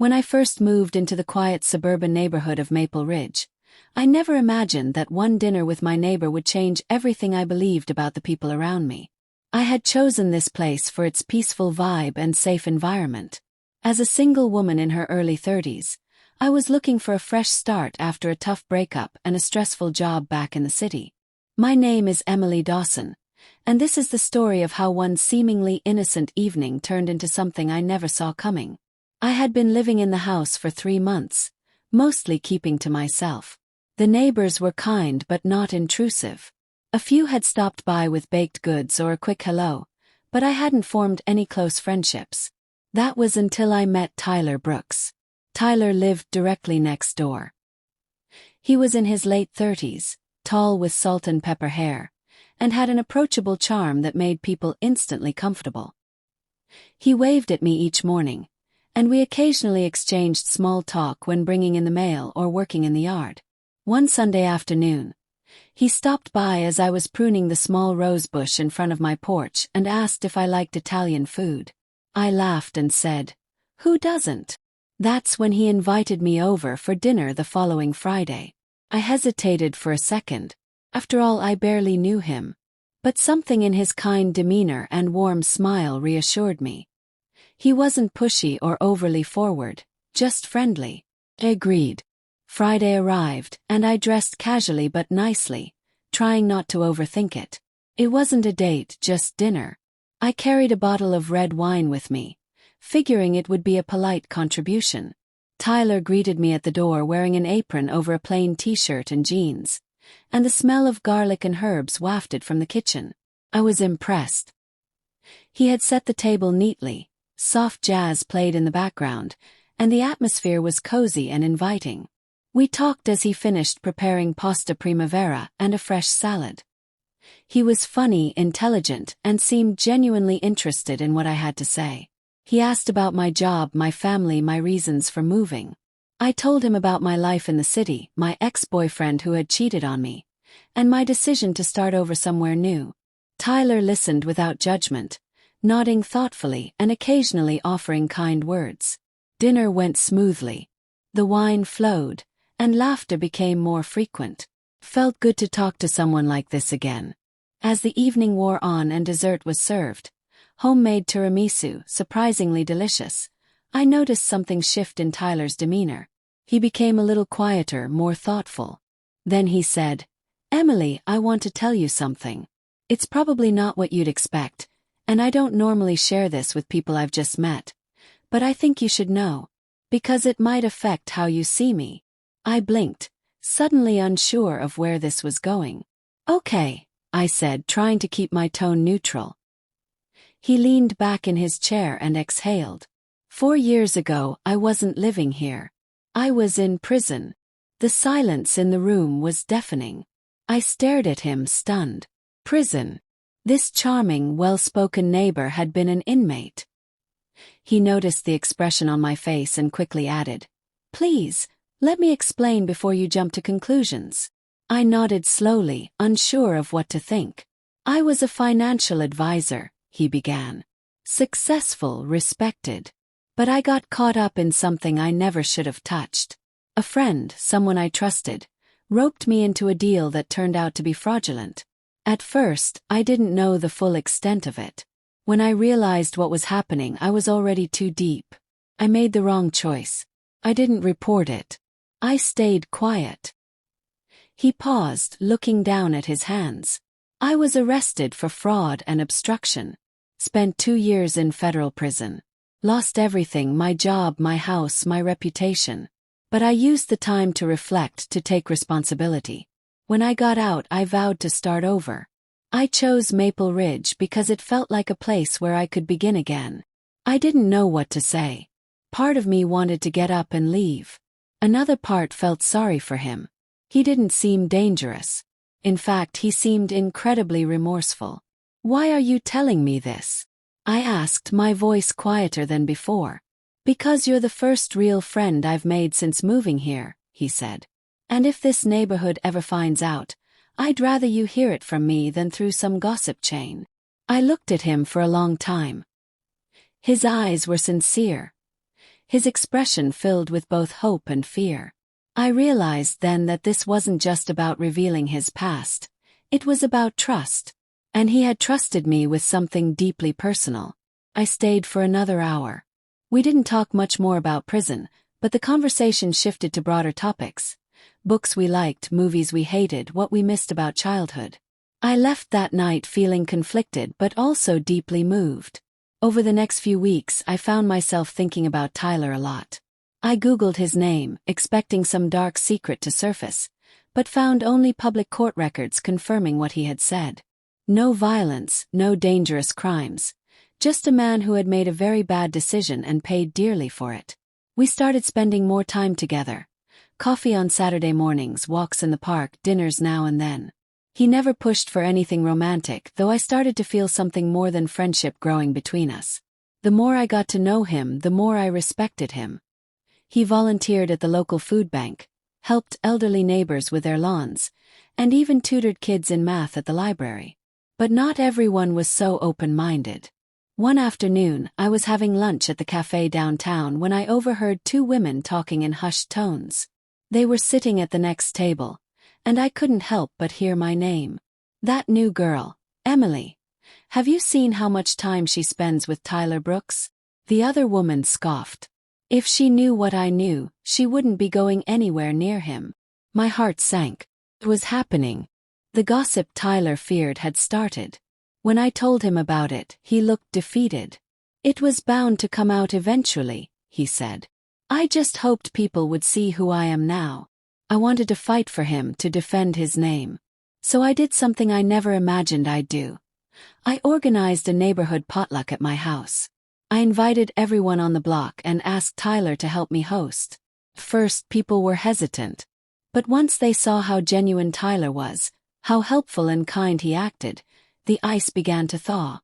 When I first moved into the quiet suburban neighborhood of Maple Ridge, I never imagined that one dinner with my neighbor would change everything I believed about the people around me. I had chosen this place for its peaceful vibe and safe environment. As a single woman in her early 30s, I was looking for a fresh start after a tough breakup and a stressful job back in the city. My name is Emily Dawson, and this is the story of how one seemingly innocent evening turned into something I never saw coming. I had been living in the house for 3 months, mostly keeping to myself. The neighbors were kind but not intrusive. A few had stopped by with baked goods or a quick hello, but I hadn't formed any close friendships. That was until I met Tyler Brooks. Tyler lived directly next door. He was in his late 30s, tall with salt and pepper hair, and had an approachable charm that made people instantly comfortable. He waved at me each morning, and we occasionally exchanged small talk when bringing in the mail or working in the yard. One Sunday afternoon, he stopped by as I was pruning the small rose bush in front of my porch and asked if I liked Italian food. I laughed and said, "Who doesn't?" That's when he invited me over for dinner the following Friday. I hesitated for a second. After all, I barely knew him. But something in his kind demeanor and warm smile reassured me. He wasn't pushy or overly forward, just friendly. I agreed. Friday arrived, and I dressed casually but nicely, trying not to overthink it. It wasn't a date, just dinner. I carried a bottle of red wine with me, figuring it would be a polite contribution. Tyler greeted me at the door wearing an apron over a plain t-shirt and jeans, and the smell of garlic and herbs wafted from the kitchen. I was impressed. He had set the table neatly. Soft jazz played in the background, and the atmosphere was cozy and inviting. We talked as he finished preparing pasta primavera and a fresh salad. He was funny, intelligent, and seemed genuinely interested in what I had to say. He asked about my job, my family, my reasons for moving. I told him about my life in the city, my ex-boyfriend who had cheated on me, and my decision to start over somewhere new. Tyler listened without judgment, nodding thoughtfully and occasionally offering kind words. Dinner went smoothly. The wine flowed, and laughter became more frequent. Felt good to talk to someone like this again. As the evening wore on and dessert was served, homemade tiramisu, surprisingly delicious, I noticed something shift in Tyler's demeanor. He became a little quieter, more thoughtful. Then he said, "Emily, I want to tell you something. It's probably not what you'd expect, and I don't normally share this with people I've just met, but I think you should know, because it might affect how you see me." I blinked, suddenly unsure of where this was going. "Okay," I said, trying to keep my tone neutral. He leaned back in his chair and exhaled. 4 years ago, I wasn't living here. I was in prison. The silence in the room was deafening. I stared at him, stunned. Prison. This charming, well-spoken neighbor had been an inmate. He noticed the expression on my face and quickly added, "Please, let me explain before you jump to conclusions." I nodded slowly, unsure of what to think. "I was a financial advisor," he began. "Successful, respected. But I got caught up in something I never should have touched. A friend, someone I trusted, roped me into a deal that turned out to be fraudulent. At first, I didn't know the full extent of it. When I realized what was happening, I was already too deep. I made the wrong choice. I didn't report it. I stayed quiet." He paused, looking down at his hands. "I was arrested for fraud and obstruction. Spent 2 years in federal prison. Lost everything, my job, my house, my reputation. But I used the time to reflect, to take responsibility. When I got out, I vowed to start over. I chose Maple Ridge because it felt like a place where I could begin again." I didn't know what to say. Part of me wanted to get up and leave. Another part felt sorry for him. He didn't seem dangerous. In fact, he seemed incredibly remorseful. "Why are you telling me this?" I asked, my voice quieter than before. "Because you're the first real friend I've made since moving here," he said. "And if this neighborhood ever finds out, I'd rather you hear it from me than through some gossip chain." I looked at him for a long time. His eyes were sincere. his expression filled with both hope and fear. I realized then that this wasn't just about revealing his past. It was about trust. And he had trusted me with something deeply personal. I stayed for another hour. We didn't talk much more about prison, but the conversation shifted to broader topics. Books we liked, movies we hated, what we missed about childhood. I left that night feeling conflicted but also deeply moved. Over the next few weeks, I found myself thinking about Tyler a lot. I Googled his name, expecting some dark secret to surface, but found only public court records confirming what he had said. No violence, no dangerous crimes. Just a man who had made a very bad decision and paid dearly for it. We started spending more time together. Coffee on Saturday mornings, walks in the park, dinners now and then. He never pushed for anything romantic, though I started to feel something more than friendship growing between us. The more I got to know him, the more I respected him. He volunteered at the local food bank, helped elderly neighbors with their lawns, and even tutored kids in math at the library. But not everyone was so open-minded. One afternoon, I was having lunch at the cafe downtown when I overheard two women talking in hushed tones. They were sitting at the next table, and I couldn't help but hear my name. That new girl, Emily. Have you seen how much time she spends with Tyler Brooks? The other woman scoffed. If she knew what I knew, she wouldn't be going anywhere near him. My heart sank. It was happening. The gossip Tyler feared had started. When I told him about it, he looked defeated. It was bound to come out eventually, he said. I just hoped people would see who I am now. I wanted to fight for him, to defend his name. So I did something I never imagined I'd do. I organized a neighborhood potluck at my house. I invited everyone on the block and asked Tyler to help me host. First, people were hesitant. But once they saw how genuine Tyler was, how helpful and kind he acted, the ice began to thaw.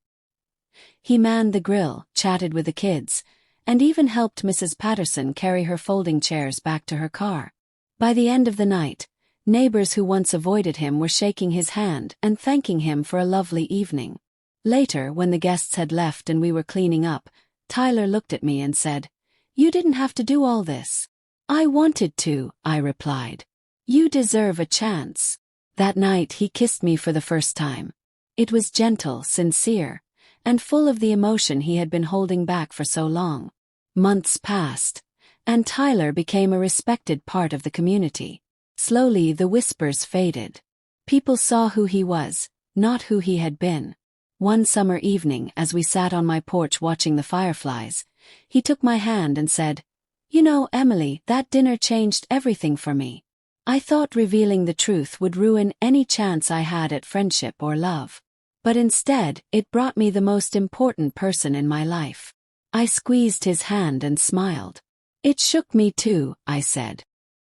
He manned the grill, chatted with the kids, and even helped Mrs. Patterson carry her folding chairs back to her car. By the end of the night, neighbors who once avoided him were shaking his hand and thanking him for a lovely evening. Later, when the guests had left and we were cleaning up, Tyler looked at me and said, "You didn't have to do all this." "I wanted to," I replied. "You deserve a chance." That night he kissed me for the first time. It was gentle, sincere, and full of the emotion he had been holding back for so long. Months passed, and Tyler became a respected part of the community. Slowly the whispers faded. People saw who he was, not who he had been. One summer evening, as we sat on my porch watching the fireflies, he took my hand and said, "You know, Emily, that dinner changed everything for me. I thought revealing the truth would ruin any chance I had at friendship or love. But instead, it brought me the most important person in my life." I squeezed his hand and smiled. "It shook me too," I said.